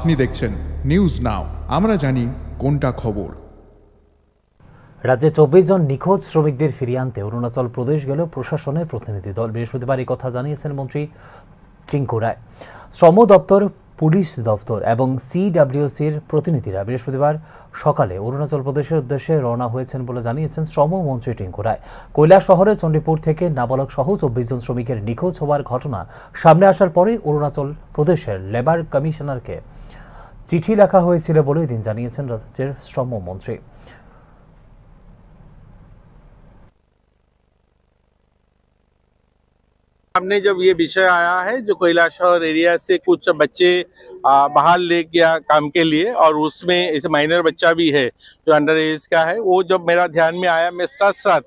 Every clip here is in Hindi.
আপনি দেখছেন নিউজ নাও, আমরা জানি কোনটা খবর। রাজ্যে 24 জন নিখোঁজ শ্রমিকদের ফিরিয়ে আনতে অরুণাচল প্রদেশ গেল প্রশাসনের প্রতিনিধি দল। বৃহস্পতিবার এই কথা জানিয়েছেন মন্ত্রী টিঙ্কু রায়। শ্রম দপ্তর, পুলিশ দপ্তর এবং সিডব্লিউসির প্রতিনিধিরা বৃহস্পতিবার সকালে অরুণাচল প্রদেশের উদ্দেশ্যে রওনা হয়েছেন বলে জানিয়েছেন শ্রমমন্ত্রী টিঙ্কু রায়। কৈলাসহরে চণ্ডীপুর থেকে নাবালক সহ 24 জন শ্রমিকের নিখোঁজ হওয়ার ঘটনা সামনে আসার পরেই অরুণাচল প্রদেশের লেবার কমিশনারকে চিঠি লেখা হয়েছিল বলে এদিন জানিয়েছেন রাজ্যের শ্রমমন্ত্রী। हमने जब ये विषय आया है जो कैलाशहर एरिया से कुछ बच्चे बाहर ले गया काम के लिए और उसमें इस माइनर बच्चा भी है जो अंडर एज का है, वो जब मेरा ध्यान में आया मैं साथ साथ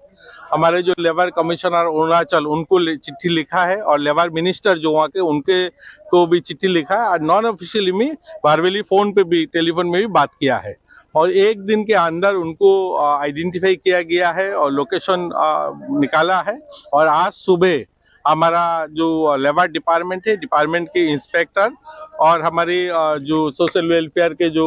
हमारे जो लेबर कमिश्नर अरुणाचल उनको चिट्ठी लिखा है और लेबर मिनिस्टर जो वहाँ के उनके को भी चिट्ठी लिखा है और नॉन ऑफिशियली में वर्बली फोन पे भी टेलीफोन में भी बात किया है और एक दिन के अंदर उनको आइडेंटिफाई किया गया है और लोकेशन निकाला है। और आज सुबह हमारा जो लेबर डिपार्टमेंट है, डिपार्टमेंट के इंस्पेक्टर और हमारे जो सोशल वेलफेयर के जो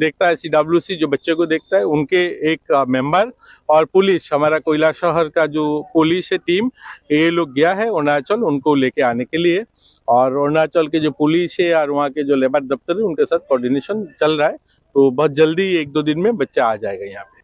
देखता है सीडब्ल्यूसी जो बच्चे को देखता है उनके एक मेंबर और पुलिस, हमारा कैलाशहर का जो पुलिस है टीम, ये लोग गया है अरुणाचल उनको लेके आने के लिए। और अरुणाचल के जो पुलिस है और वहाँ के जो लेबर दफ्तर है उनके साथ कोऑर्डिनेशन चल रहा है, तो बहुत जल्दी 1-2 दिन में बच्चा आ जाएगा यहाँ पे।